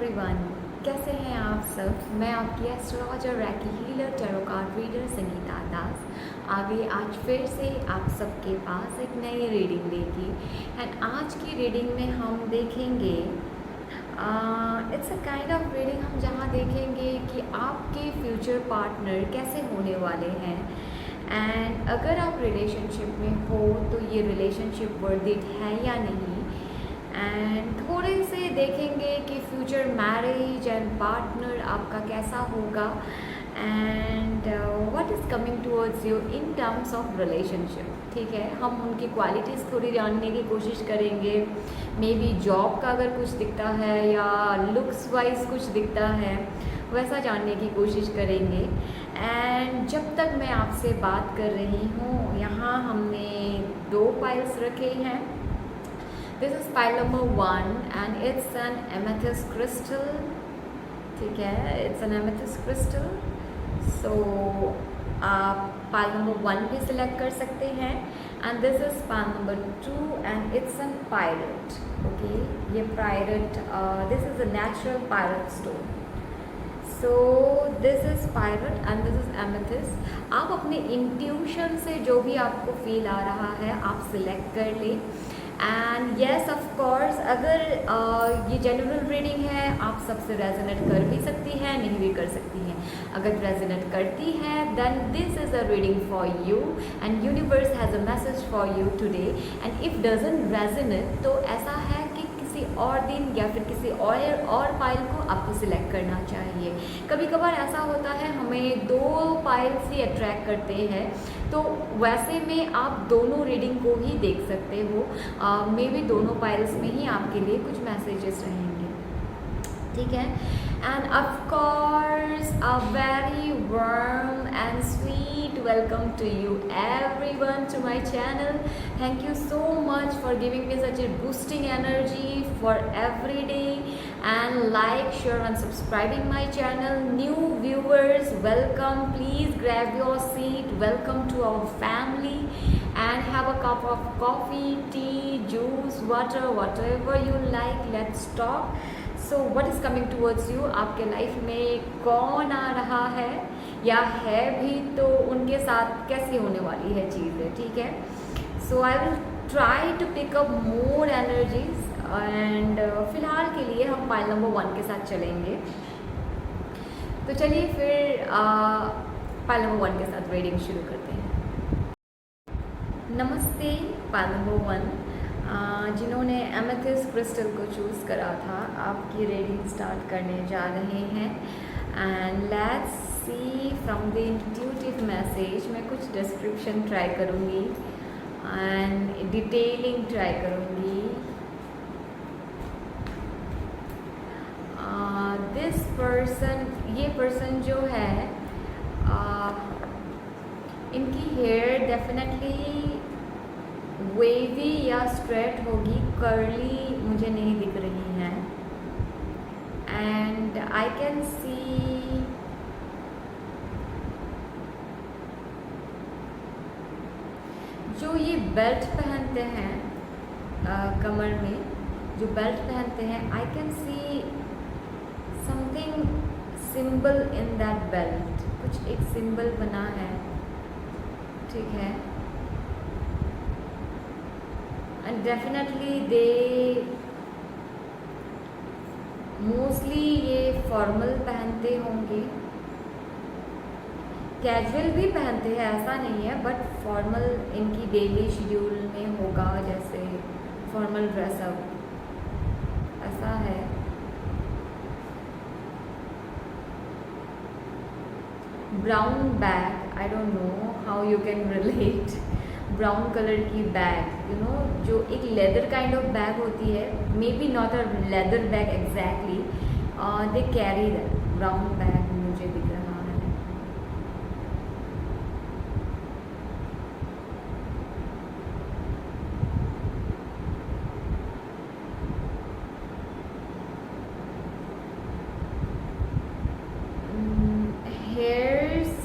Everyone, कैसे हैं आप सब। मैं आपकी astrologer Reiki healer tarot card reader Sangeeta Das आ गई आज फिर से आप सबके पास एक नई रीडिंग लेके। एंड आज की रीडिंग में हम देखेंगे it's a kind of reading हम जहाँ देखेंगे कि आपके फ्यूचर पार्टनर कैसे होने वाले हैं। एंड अगर आप रिलेशनशिप में हो तो ये रिलेशनशिप वर्थ इट है या नहीं। एंड थोड़े से देखेंगे कि फ्यूचर मैरिज एंड पार्टनर आपका कैसा होगा and what is coming towards you in terms of relationship. ठीक है, हम उनकी क्वालिटीज़ थोड़ी जानने की कोशिश करेंगे। मे बी जॉब का अगर कुछ दिखता है या लुक्स वाइज कुछ दिखता है वैसा जानने की कोशिश करेंगे। एंड जब तक मैं आपसे बात कर रही हूँ यहाँ हमने 2 पाइल्स रखे हैं। This is pile number 1 and it's an amethyst crystal. ठीक है, it's an amethyst crystal. So आप पाइल नंबर 1 भी सिलेक्ट कर सकते हैं। And this is pile number 2 and it's an pyrite. Okay, ये pyrite this is a natural pyrite stone. So this is pyrite and this is amethyst. आप अपने intuition से जो भी आपको फील आ रहा है आप सिलेक्ट कर लें। एंड येस ऑफ कोर्स, अगर ये जनरल रीडिंग है आप सबसे रेजोनेट कर भी सकती हैं, नहीं भी कर सकती हैं। अगर रेजोनेट करती है then this is a reading for you and universe has a message for you today. And if doesn't resonate तो ऐसा है कि किसी और दिन या फिर किसी और पाइल को आपको सिलेक्ट करना चाहिए। कभी कभार ऐसा होता है हमें 2 पाइल्स ही अट्रैक्ट करते हैं, तो वैसे में आप दोनों रीडिंग को ही देख सकते हो। मे बी दोनों पाइल्स में ही आपके लिए कुछ मैसेजेस रहेंगे। ठीक है, and of course a very warm and sweet welcome to you everyone to my channel. Thank you so much for giving me such a boosting energy for every day and like share and subscribing my channel. New viewers welcome, please grab your seat, welcome to our family and have a cup of coffee, tea, juice, water, whatever you like. Let's talk. So what is coming towards you? आपके life में कौन आ रहा है या है भी तो उनके साथ कैसी होने वाली है चीज़ें। ठीक है, so I will try to pick up more energies and फिलहाल के लिए हम पाइल नंबर 1 के साथ चलेंगे। तो चलिए फिर पाइल नंबर 1 के साथ रीडिंग शुरू करते हैं। नमस्ते पाइल नंबर 1, जिन्होंने एमेथिस्ट क्रिस्टल को चूज़ करा था, आपकी रीडिंग स्टार्ट करने जा रहे हैं। And let's see from the intuitive message. मैं कुछ डिस्क्रिप्शन ट्राई करूँगी एंड डिटेलिंग ट्राई करूँगी। दिस पर्सन, ये पर्सन जो है इनकी हेयर डेफिनेटली वेवी या स्ट्रेट होगी, कर्ली मुझे नहीं दिख रही हैं। एंड आई कैन सी जो ये बेल्ट पहनते हैं कमर में, जो बेल्ट पहनते हैं, I can see something symbol in that belt. कुछ एक सिंबल बना है। ठीक है, एंड डेफिनेटली दे मोस्टली ये फॉर्मल पहनते होंगे, कैजुअल भी पहनते हैं ऐसा नहीं है, बट फॉर्मल इनकी डेली शेड्यूल में होगा, जैसे फॉर्मल ड्रेसअप ऐसा है। Brown bag, I don't know how you can relate. Brown colour की बैग, यू नो, जो एक लेदर काइंड ऑफ बैग होती है, may be not a leather bag exactly, they carry that brown bag मुझे दिख रहा है। हेयर्स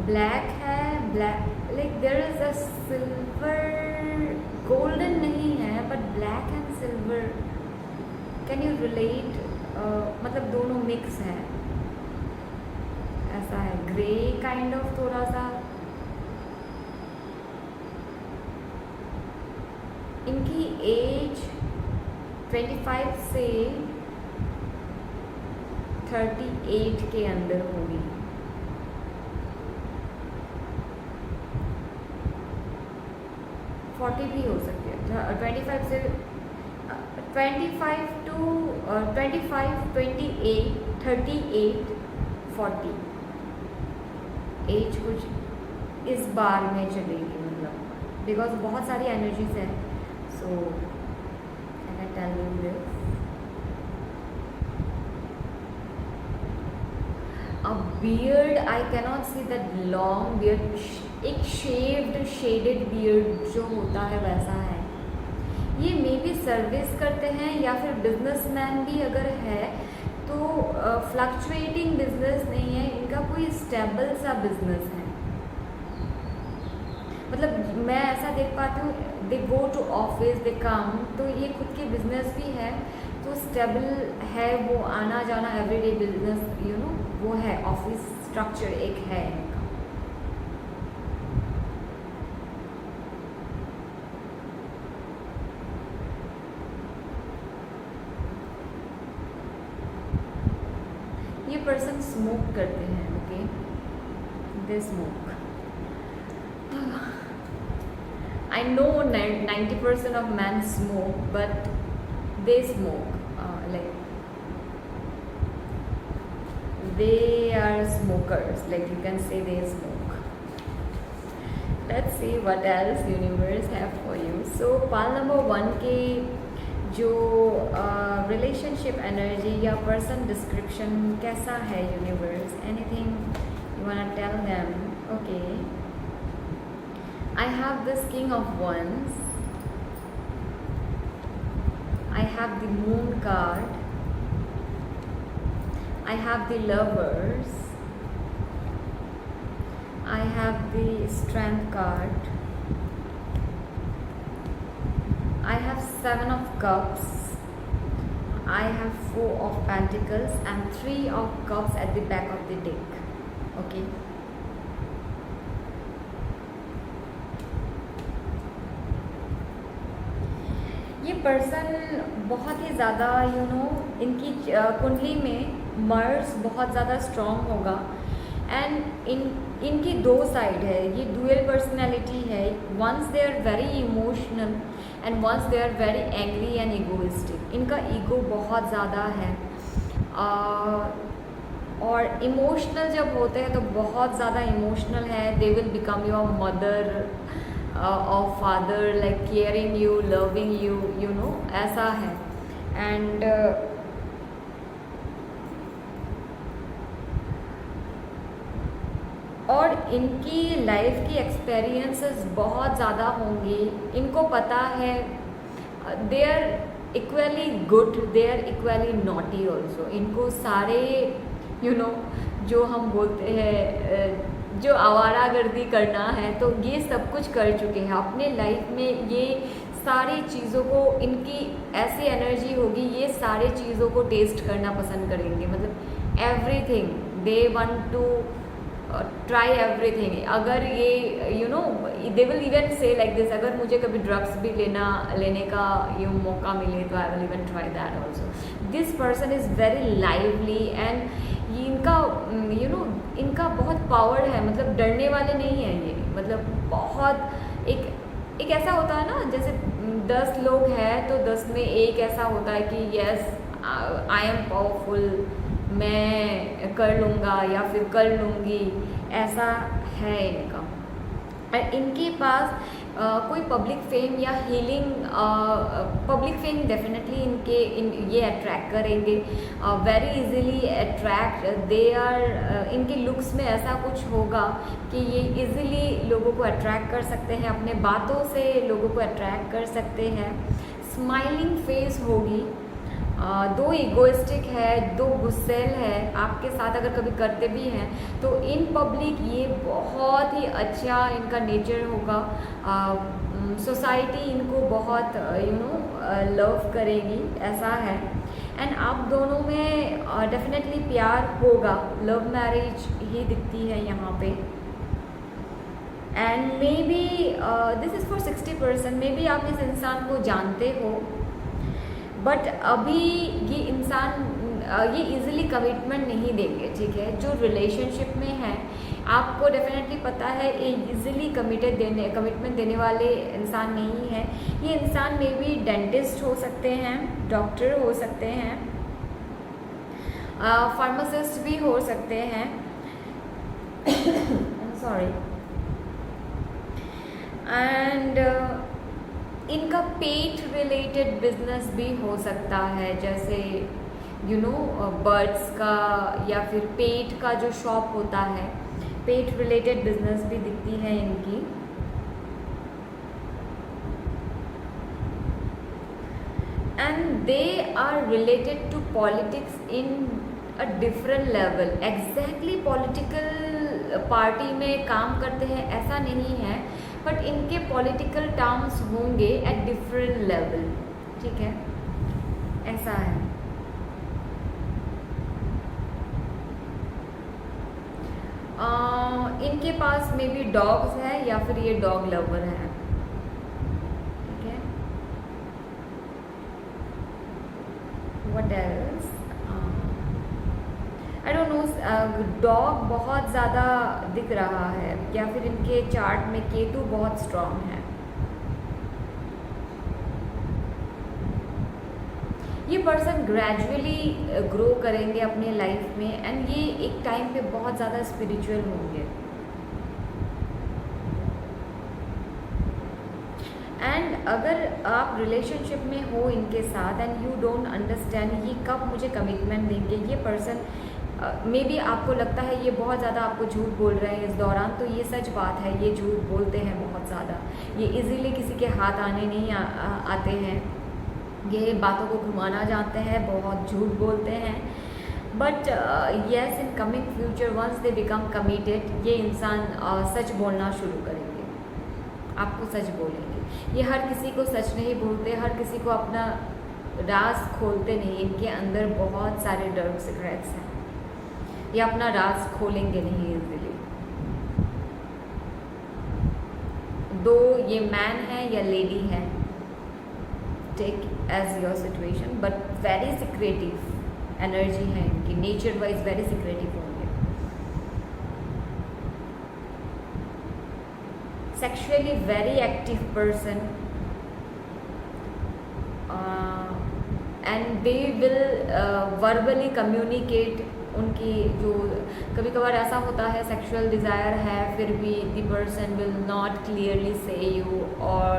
ब्लैक है, black like there is a silver, golden नहीं है, कैन यू रिलेट, मतलब दोनों मिक्स है, ऐसा है, ग्रे काइंड ऑफ थोड़ा सा। इनकी एज 25 से 38 के अंदर होगी। फोर्टी भी हो सकती है, 25 से 25 टू 25, 28, 38, 40 एज कुछ इस बार में चलेगी, मतलब बिकॉज बहुत सारी एनर्जीज है। So can I tell you this, a beard, I cannot see that long beard, एक शेव्ड शेडेड बियर्ड जो होता है वैसा है। ये मे बी सर्विस करते हैं या फिर बिजनेसमैन भी अगर है तो फ्लक्चुएटिंग बिजनेस नहीं है इनका, कोई स्टेबल सा बिजनेस है। मतलब मैं ऐसा देख पाती हूँ, दे गो टू ऑफिस, दे कम, तो ये खुद की बिजनेस भी है, तो स्टेबल है, वो आना जाना एवरीडे बिजनेस, यू नो, वो है, ऑफिस स्ट्रक्चर एक है इनका। ये पर्सन स्मोक करते हैं, okay, they smoke. I know 90% of men smoke, but they smoke. Like they are smokers. Like you can say they smoke. Let's see what else universe have for you. So pile number 1 के जो relationship energy या person description कैसा है universe? Anything you wanna tell them? Okay. I have this King of Wands. I have the Moon card. I have the Lovers. I have the Strength card. I have 7 of Cups. I have 4 of Pentacles and 3 of Cups at the back of the deck. Okay. ये person बहुत ही ज़्यादा इनकी कुंडली में मर्स बहुत ज़्यादा strong होगा, and इनकी 2 साइड है, ये डुअल पर्सनैलिटी है। Once they are very emotional and once they are very angry and egoistic. इनका ईगो बहुत ज़्यादा है, और इमोशनल जब होते हैं तो बहुत ज़्यादा इमोशनल है। They will become your mother और father, like caring you, loving you, you know, ऐसा है। एंड और इनकी लाइफ की एक्सपीरियंसेस बहुत ज़्यादा होंगी। इनको पता है they are equally good, they are equally naughty also. इनको सारे जो हम बोलते हैं जो आवारागर्दी करना है, तो ये सब कुछ कर चुके हैं अपने लाइफ में। ये सारी चीज़ों को, इनकी ऐसी एनर्जी होगी, ये सारी चीज़ों को टेस्ट करना पसंद करेंगे। मतलब everything they want to try everything. अगर ये they will even say like this, अगर मुझे कभी ड्रग्स भी लेने का मौका मिले तो I will even try that also. This person is very lively and इनका इनका बहुत पावर है। मतलब डरने वाले नहीं हैं ये। मतलब बहुत एक ऐसा होता है ना, जैसे 10 लोग हैं तो 10 में एक ऐसा होता है कि यस आई एम पावरफुल, मैं कर लूँगा या फिर कर लूँगी, ऐसा है इनका। और इनके पास कोई पब्लिक फेम या हीलिंग, पब्लिक फेम डेफिनेटली ये अट्रैक्ट करेंगे, very easily attract. They are इनके लुक्स में ऐसा कुछ होगा कि ये इजीली लोगों को अट्रैक्ट कर सकते हैं, अपने बातों से लोगों को अट्रैक्ट कर सकते हैं। स्माइलिंग फेस होगी। 2 ईगोइस्टिक है, 2 गुस्सेल है, आपके साथ अगर कभी करते भी हैं तो इन पब्लिक ये बहुत ही अच्छा इनका नेचर होगा। सोसाइटी इनको बहुत लव करेगी, ऐसा है। एंड आप दोनों में डेफिनेटली प्यार होगा, लव मैरिज ही दिखती है यहाँ पे। And may be this is for 60%, may be आप इस इंसान को जानते हो, बट अभी ये इंसान ये इजीली कमिटमेंट नहीं देंगे, ठीक है। जो रिलेशनशिप में है आपको डेफिनेटली पता है ये इजीली कमिटमेंट देने वाले इंसान नहीं है। ये इंसान मे बी डेंटिस्ट हो सकते हैं, डॉक्टर हो सकते हैं, फार्मासिस्ट भी हो सकते हैं, सॉरी। एंड इनका पेट रिलेटेड बिजनेस भी हो सकता है, जैसे बर्ड्स का या फिर पेट का जो शॉप होता है, पेट रिलेटेड बिजनेस भी दिखती है इनकी। And they are related to politics in a different level. Exactly political party में काम करते हैं ऐसा नहीं है, बट इनके पॉलिटिकल टर्म्स होंगे एट डिफरेंट लेवल, ठीक है, ऐसा है। इनके पास मे बी डॉग्स है या फिर ये डॉग लवर है, ठीक है। What else, I don't know, dog बहुत ज़्यादा दिख रहा है, या फिर इनके चार्ट में केतु बहुत स्ट्रांग है। ये पर्सन ग्रेजुअली ग्रो करेंगे अपने लाइफ में, एंड ये एक टाइम पे बहुत ज़्यादा स्पिरिचुअल होंगे। एंड अगर आप रिलेशनशिप में हो इनके साथ एंड यू डोंट अंडरस्टैंड ये कब मुझे कमिटमेंट देंगे, ये पर्सन मे बी आपको लगता है ये बहुत ज़्यादा आपको झूठ बोल रहे हैं इस दौरान, तो ये सच बात है, ये झूठ बोलते हैं बहुत ज़्यादा। ये इजीली किसी के हाथ आने नहीं आते हैं, ये बातों को घुमाना जानते हैं, बहुत झूठ बोलते हैं। But yes, in coming future once they become committed, ये इंसान सच बोलना शुरू करेंगे, आपको सच बोलेंगे। ये हर किसी को सच नहीं बोलते, हर किसी को अपना राज खोलते नहीं, इनके अंदर बहुत सारे डार्क सीक्रेट्स हैं, ये अपना राज खोलेंगे नहीं इजीली। दो ये मैन है या लेडी है, take as your situation, but very secretive energy है इनकी, नेचर वाइज वेरी सिक्रेटिव होंगे। Sexually very active person, and they will verbally communicate. उनकी जो कभी कभार ऐसा होता है सेक्सुअल डिज़ायर है, फिर भी the person will not clearly से यू, और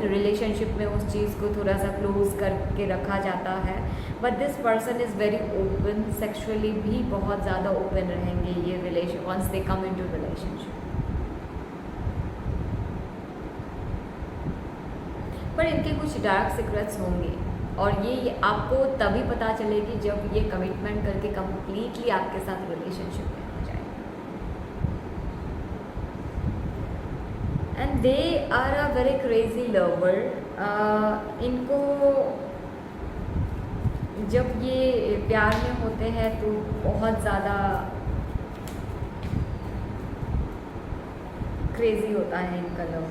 रिलेशनशिप में उस चीज़ को थोड़ा सा क्लोज करके रखा जाता है। But this person is very open, sexually भी बहुत ज़्यादा ओपन रहेंगे ये relation once they come into relationship. पर इनके कुछ डार्क सीक्रेट्स होंगे, और ये आपको तभी पता चलेगी जब ये कमिटमेंट करके कंप्लीटली आपके साथ रिलेशनशिप में हो जाए। And they are a very crazy lover. इनको जब ये प्यार में होते हैं तो बहुत ज़्यादा क्रेजी होता है इनका लव।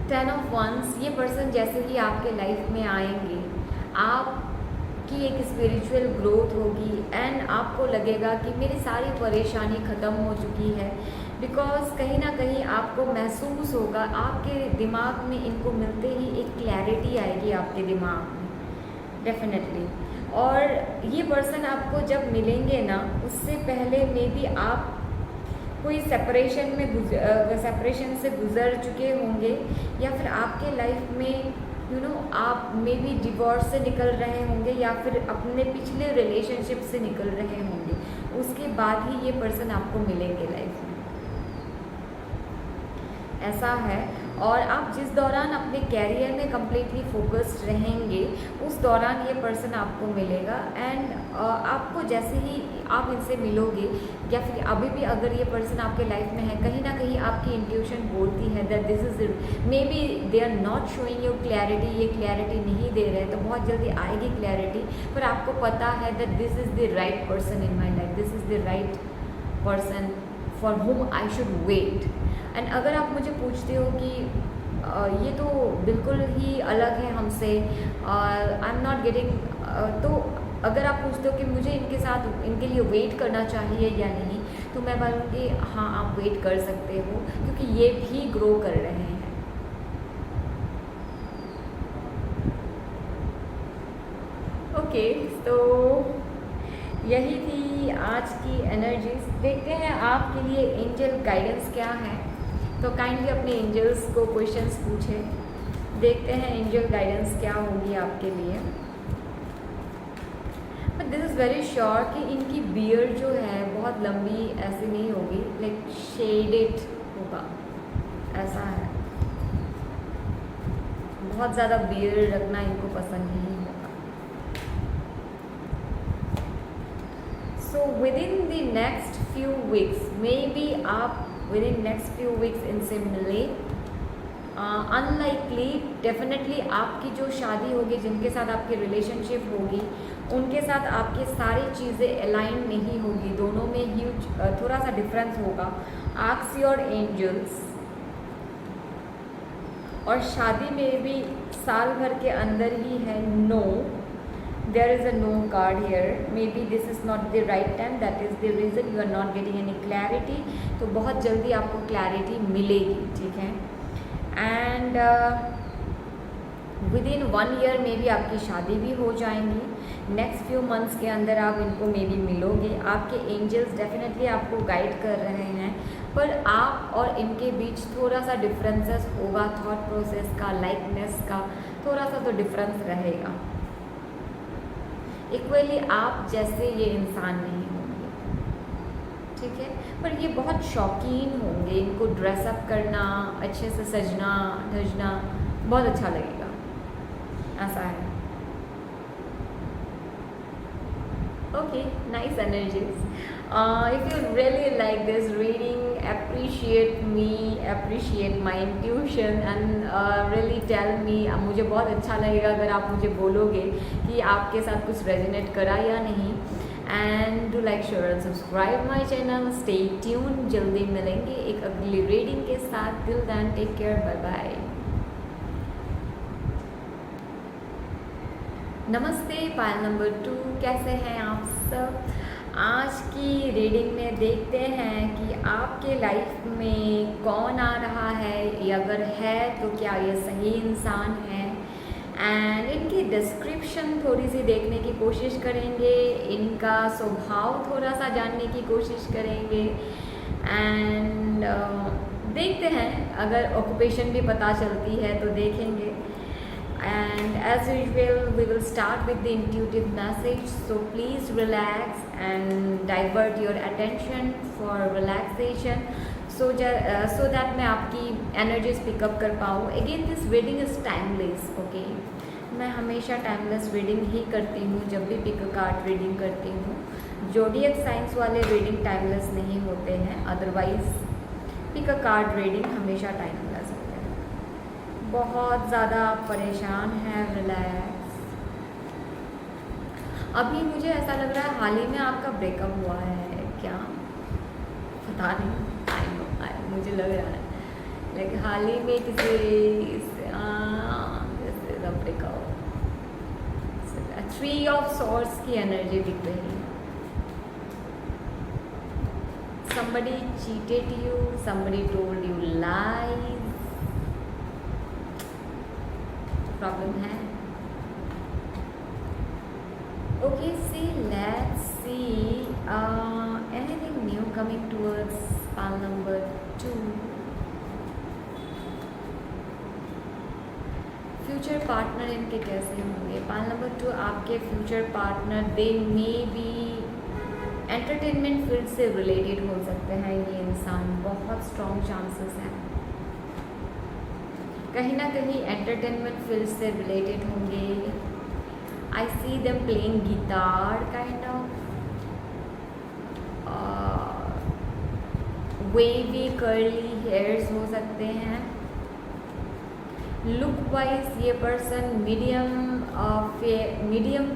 10 ऑफ वंस, ये पर्सन जैसे ही आपके लाइफ में आएंगे आपकी एक स्पिरिचुअल ग्रोथ होगी, एंड आपको लगेगा कि मेरी सारी परेशानी ख़त्म हो चुकी है, बिकॉज कहीं ना कहीं आपको महसूस होगा, आपके दिमाग में इनको मिलते ही एक क्लैरिटी आएगी आपके दिमाग में डेफिनेटली। और ये पर्सन आपको जब मिलेंगे ना, उससे पहले मे बी आप कोई सेपरेशन से गुजर चुके होंगे, या फिर आपके लाइफ में आप मे बी डिवोर्स से निकल रहे होंगे, या फिर अपने पिछले रिलेशनशिप से निकल रहे होंगे, उसके बाद ही ये पर्सन आपको मिलेंगे लाइफ में। ऐसा है। और आप जिस दौरान अपने कैरियर में कम्प्लीटली फोकस्ड रहेंगे उस दौरान ये पर्सन आपको मिलेगा। एंड आपको जैसे ही आप इनसे मिलोगे या फिर अभी भी अगर ये पर्सन आपके लाइफ में है, कहीं ना कहीं आपकी इंट्यूशन बोलती है that this is may be they are not showing you clarity, ये क्लैरिटी नहीं दे रहे, तो बहुत जल्दी आएगी क्लैरिटी। पर आपको पता है that this is the right person in my life, this is the right person for हुम आई शुड वेट। एंड अगर आप मुझे पूछते हो कि ये तो बिल्कुल ही अलग है हमसे, आई एम नॉट गेटिंग, तो अगर आप पूछते हो कि मुझे इनके साथ इनके लिए वेट करना चाहिए या नहीं, तो मैं बोलूँगी हाँ आप वेट कर सकते हो, क्योंकि ये भी ग्रो कर रहे हैं। ओके, तो यही थी आज की एनर्जीज। देखते हैं आपके लिए एंजल गाइडेंस क्या है। तो काइंडली अपने एंजल्स को क्वेश्चंस पूछें, देखते हैं एंजल गाइडेंस क्या होगी आपके लिए। But this is very sure कि इनकी बियर्ड जो है बहुत लंबी ऐसी नहीं होगी, लाइक शेडेड होगा, ऐसा है। बहुत ज़्यादा बियर्ड रखना इनको पसंद नहीं होगा। So within the next few weeks, maybe आप within next few weeks इनसे मिले। अनलाइकली, डेफिनेटली आपकी जो शादी होगी, जिनके साथ आपकी रिलेशनशिप होगी, उनके साथ आपकी सारी चीज़ें अलाइन नहीं होगी, दोनों में ह्यूज थोड़ा सा डिफरेंस होगा। Ask your angels. और शादी में भी साल भर के अंदर ही है, no, there is a no card here, maybe this is not the right time, that is the reason you are not getting any clarity। तो बहुत जल्दी आपको क्लैरिटी मिलेगी, ठीक है। एंड विद इन 1 ईयर में भी आपकी शादी भी हो जाएंगी। नेक्स्ट फ्यू मंथ्स के अंदर आप इनको मे बी मिलोगे। आपके एंजल्स डेफिनेटली आपको गाइड कर रहे हैं, पर आप और इनके बीच थोड़ा सा डिफरेंसेस होगा, थॉट प्रोसेस का, लाइकनेस का थोड़ा सा तो डिफरेंस रहेगा। इक्वली आप जैसे ये इंसान नहीं होंगे, ठीक है, पर ये बहुत शौकीन होंगे। इनको ड्रेसअप करना, अच्छे से सजना धजना बहुत अच्छा लगेगा, ऐसा है। Okay, nice energies. If you really like this reading, appreciate me, appreciate my intuition and really tell me। मुझे बहुत अच्छा लगेगा अगर आप मुझे बोलोगे कि आपके साथ कुछ रेजोनेट करा या नहीं। And do like, share and subscribe my channel. Stay tune, जल्दी मिलेंगे एक अगली रीडिंग के साथ। Till then take care, bye bye. नमस्ते पायल नंबर 2, कैसे हैं आप सब। आज की रीडिंग में देखते हैं कि आपके लाइफ में कौन आ रहा है, या अगर है तो क्या ये सही इंसान है। एंड इनकी डिस्क्रिप्शन थोड़ी सी देखने की कोशिश करेंगे, इनका स्वभाव थोड़ा सा जानने की कोशिश करेंगे। एंड देखते हैं, अगर ऑक्यूपेशन भी पता चलती है तो देखेंगे। And as usual we will start with the intuitive message, so please relax and divert your attention for relaxation, so that मैं आपकी energies pick up कर पाऊँ। Again this reading is timeless, okay? मैं हमेशा टाइमलेस रीडिंग ही करती हूँ जब भी पिक कार्ड रीडिंग करती हूँ। जोडियक साइंस वाले रीडिंग टाइमलेस नहीं होते हैं, अदरवाइज पिक कार्ड रीडिंग हमेशा टाइमलेस। बहुत ज़्यादा परेशान है, रिलैक्स। अभी मुझे ऐसा लग रहा है हाल ही में आपका ब्रेकअप हुआ है क्या, पता नहीं, मुझे लग रहा है लाइक हाल ही में किसी ब्रेकअप। 3 ऑफ सॉर्ड्स की एनर्जी दिख रही है। somebody cheated you, somebody told you lies, problem है। Okay, see let's see anything new coming towards pile number 2। Future partner इनके कैसे होंगे। पाल नंबर 2 आपके future partner, they may be entertainment field से रिलेटेड हो सकते हैं ये इंसान, बहुत स्ट्रॉन्ग चांसेस हैं। कहीं ना कहीं एंटरटेनमेंट फील्ड से रिलेटेड होंगे। I see them playing guitar kind of, wavy curly hairs हो सकते हैं। लुक वाइज ये पर्सन मीडियम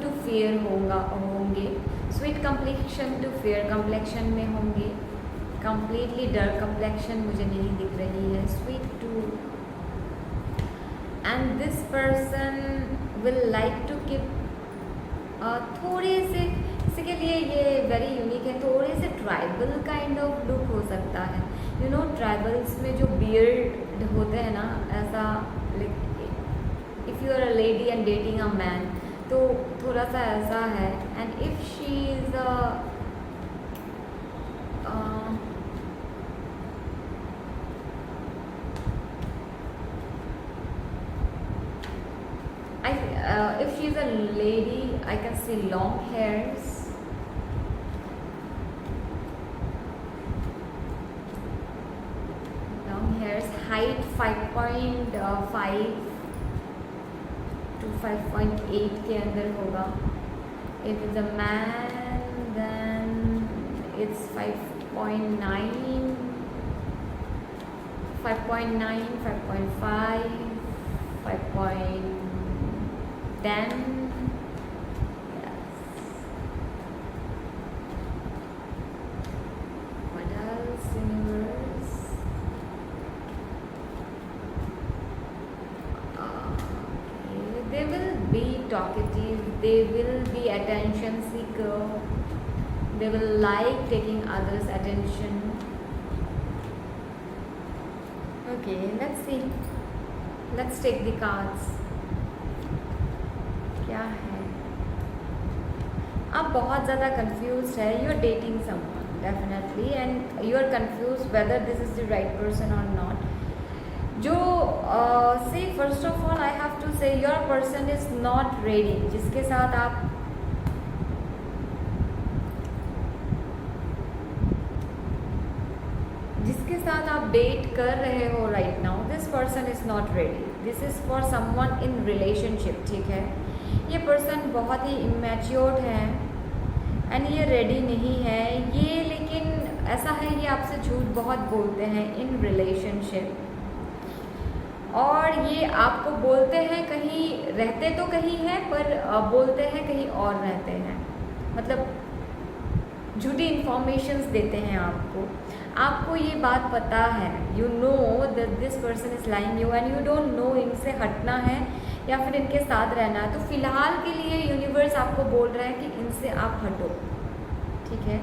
टू फेयर होंगे। Sweet complexion to fair complexion में होंगे। कंप्लीटली डार्क कम्प्लेक्शन मुझे नहीं दिख रही है। Sweet too, and this person will like to keep थोड़े से, किसी के लिए ये वेरी यूनिक है, थोड़े से ट्राइबल काइंड ऑफ लुक हो सकता है। यू नो ट्राइबल्स में जो बियर्ड होते हैं ना, ऐसा like if you are a lady and dating a man, तो थोड़ा सा ऐसा है। And if she is if she is a lady, I can see long hairs, height 5.5 to 5.8 के अंदर होगा। If it's a man, then it's 5.9, 5.9, 5.5, 5.10. Yes. What else, universe? Okay. They will be talkative. They will be attention seeker. They will like taking others' attention. Okay, let's see. Let's take the cards. क्या है? आप बहुत ज़्यादा confuse है। You are dating someone definitely, and you are confuse whether this is the right person और not. जो से first of all I have to say your person is not ready. जिसके साथ आप डेट कर रहे हो right now, this person is not ready. This is for someone in relationship, ठीक है। ये पर्सन बहुत ही इमेच्योर्ड है एंड ये रेडी नहीं है ये, लेकिन ऐसा है ये आपसे झूठ बहुत बोलते हैं इन रिलेशनशिप, और ये आपको बोलते हैं कहीं रहते तो कहीं है पर बोलते हैं कहीं और रहते हैं। मतलब झूठी इन्फॉर्मेशंस देते हैं आपको ये बात पता है। You know that this person is lying you and you don't no इनसे हटना है या फिर इनके साथ रहना है। तो फिलहाल के लिए यूनिवर्स आपको बोल रहा है कि इनसे आप हटो, ठीक है।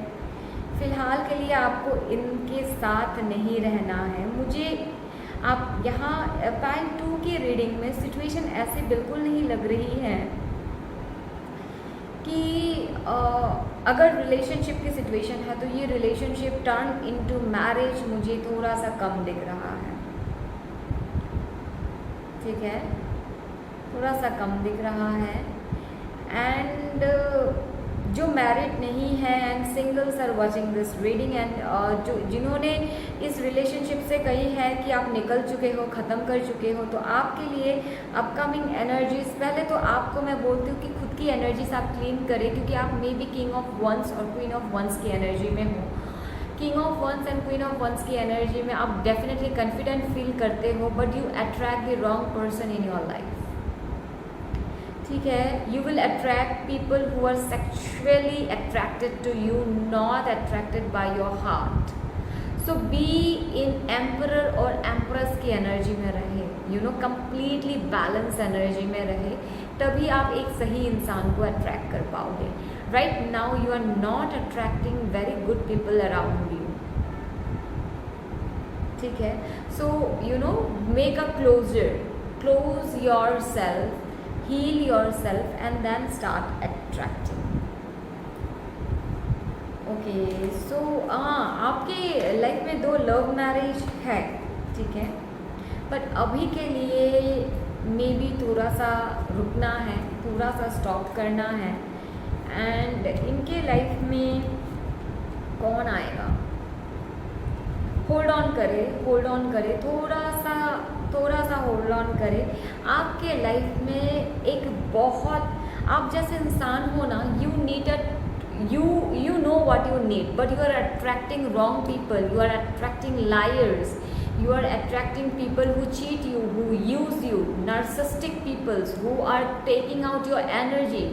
फिलहाल के लिए आपको इनके साथ नहीं रहना है। मुझे आप यहाँ पाइल 2 की रीडिंग में सिचुएशन ऐसे बिल्कुल नहीं लग रही है कि अगर रिलेशनशिप की सिचुएशन है तो ये रिलेशनशिप टर्न इनटू मैरिज मुझे थोड़ा सा कम दिख रहा है, ठीक है, थोड़ा सा कम दिख रहा है। एंड जो मैरिड नहीं है and singles are watching this reading, and जो जिन्होंने इस रिलेशनशिप से कही है कि आप निकल चुके हो, ख़त्म कर चुके हो, तो आपके लिए अपकमिंग एनर्जीज, पहले तो आपको मैं बोलती हूँ कि खुद की एनर्जीज आप क्लीन करें, क्योंकि आप may be king of wands और क्वीन ऑफ वंस की एनर्जी में हो। King of wands and queen of wands की एनर्जी में आप डेफिनेटली कॉन्फिडेंट फील करते हो, but you attract the wrong person in your life, ठीक है। You will attract people who are sexually attracted to you, not attracted by your heart. So be in emperor और empress की energy में रहे, you know, completely balance energy में रहे, तभी आप एक सही इंसान को अट्रैक्ट कर पाओगे। Right now you are not attracting very good people around you, ठीक है। So you know, make a closure, close your self, heal yourself and then start attracting. Okay, so आपके लाइफ में 2 लव मैरिज है, ठीक है, but अभी के लिए मे बी थोड़ा सा रुकना है, थोड़ा सा स्टॉप करना है। एंड इनके लाइफ में कौन आएगा, होल्ड ऑन करे, थोड़ा सा होल्ड ऑन करें। आपके लाइफ में एक बहुत, आप जैसे इंसान हो ना, you need a you know what you need, but you are attracting wrong people, you are attracting liars, you are attracting people who cheat you, who use you, narcissistic people who are taking out your energy.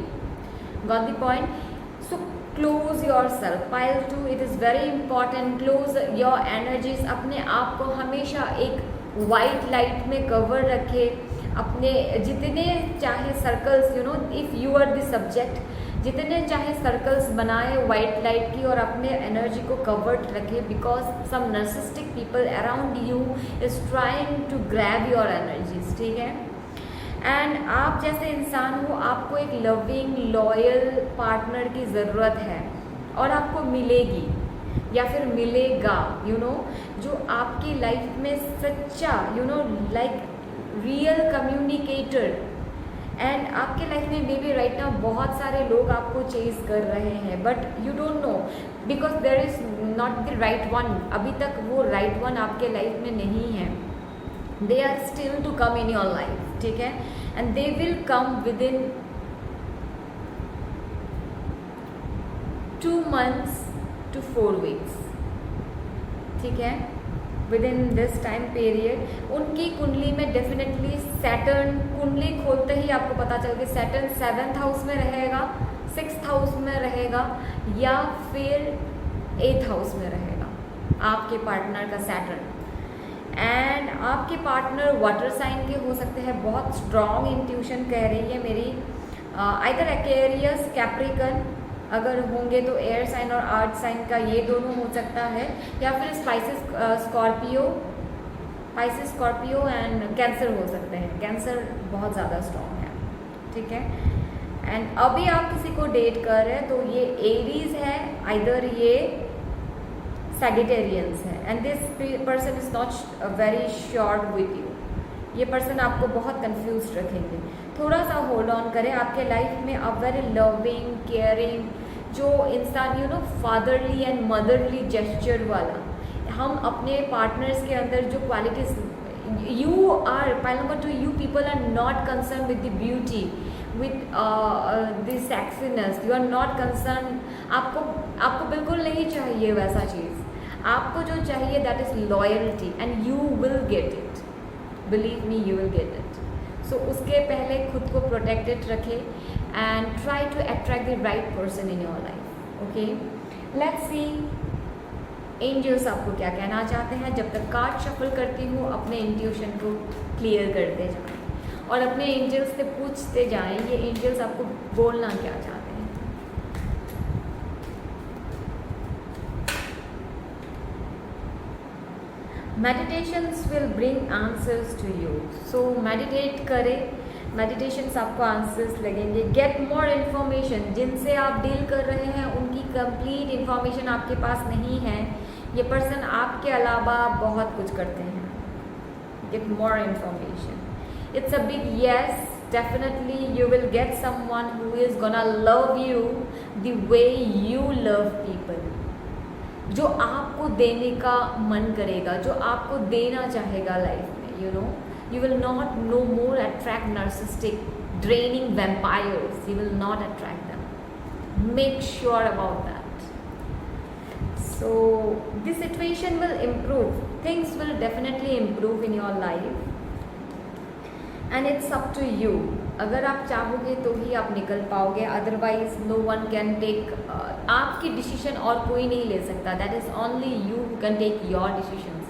Got the point? So close yourself. Pile 2, it is very important, close your energies. अपने आप को हमेशा एक white light में cover रखे। अपने जितने चाहे circles, you know, if you are the subject, जितने चाहे सर्कल्स बनाए वाइट लाइट की और अपने एनर्जी को कवर्ड रखे, because some narcissistic people around you is trying to grab your energies, ठीक है। एंड आप जैसे इंसान हो, आपको एक लविंग लॉयल पार्टनर की ज़रूरत है और आपको मिलेगी या फिर मिलेगा, यू नो, जो आपकी लाइफ में सच्चा, you know, like real communicator. And आपके लाइफ में मे बी राइट नाउ बहुत सारे लोग आपको चेज कर रहे हैं, but you don't know because there is not the right one. अभी तक वो राइट वन आपके लाइफ में नहीं है। They are still to come in your life, ठीक है, and they will come within 2 months to 4 weeks, ठीक है, within this time period. उनकी कुंडली में डेफिनेटली सैटर्न, कुंडली खोलते ही आपको पता चल गया सैटर्न 7th हाउस में रहेगा, 6th हाउस में रहेगा या फिर 8th हाउस में रहेगा आपके पार्टनर का सैटर्न। एंड आपके पार्टनर वाटर साइन के हो सकते हैं। बहुत स्ट्रॉन्ग इंट्यूशन कह रही है मेरी, आइदर एक्वेरियस, कैप्रिकन अगर होंगे तो एयर साइन और अर्थ साइन का, ये दोनों हो सकता है, या फिर स्पाइसिस स्कॉर्पियो एंड कैंसर हो सकते हैं। कैंसर बहुत ज़्यादा स्ट्रॉन्ग है, ठीक है। एंड अभी आप किसी को डेट कर रहे हैं तो ये एरीज है, आइदर ये सैजिटेरियंस है, and this person is not very sure with you. ये पर्सन आपको बहुत कंफ्यूज रखेंगे। थोड़ा सा होल्ड ऑन करें। आपके लाइफ में अ वेरी लविंग केयरिंग जो इंसान, you know, fatherly and motherly gesture वाला, हम अपने पार्टनर्स के अंदर जो qualities, you are pile number 2, you people are not concern with the beauty, with the sexiness, you are not concern. आपको बिल्कुल नहीं चाहिए वैसा चीज़। आपको जो चाहिए that is loyalty, and you will get it, believe me, you will get it. So उसके पहले खुद को प्रोटेक्टेड रखें and try to attract the right person in your life, okay. Let's see angels आपको क्या कहना चाहते हैं। जब तक कार्ड शफल करती हूँ, अपने इंट्यूशन को क्लियर करते जाएं और अपने एंजल्स से पूछते जाएं ये एंजल्स आपको बोलना क्या चाहते हैं। Meditations will bring answers to you. So meditate करें, मेडिटेशंस आपको आंसर्स लगेंगे। Get more information. जिनसे आप डील कर रहे हैं उनकी कंप्लीट इन्फॉर्मेशन आपके पास नहीं है। ये पर्सन आपके अलावा बहुत कुछ करते हैं। Gate more information. It's a big yes, definitely you will get someone who is gonna love you the way you love people. जो आपको देने का मन करेगा, जो आपको देना चाहेगा लाइफ में, you know, you will not no more attract narcissistic, draining vampires. You will not attract them. Make sure about that. So the situation will improve. Things will definitely improve in your life. And it's up to you. अगर आप चाहोगे तो ही आप निकल पाओगे, otherwise no one can take, आपकी decision और कोई नहीं ले सकता। That is only you who can take your decisions.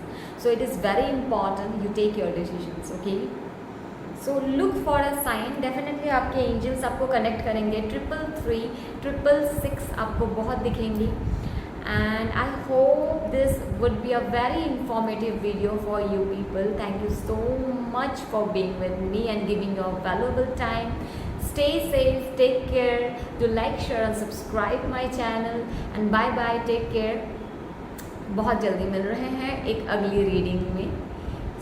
So it is very important you take your decisions, okay? So look for a sign. Definitely आपके angels आपको connect करेंगे। 333, 666 आपको बहुत दिखेंगी। And I hope this would be a very informative video for you people. Thank you so much for being with me and giving your valuable time. Stay safe, take care. Do like, share and subscribe my channel. And bye bye, take care. बहुत जल्दी मिल रहे हैं एक अगली reading में।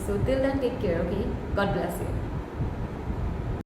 So till then take care, okay, God bless you.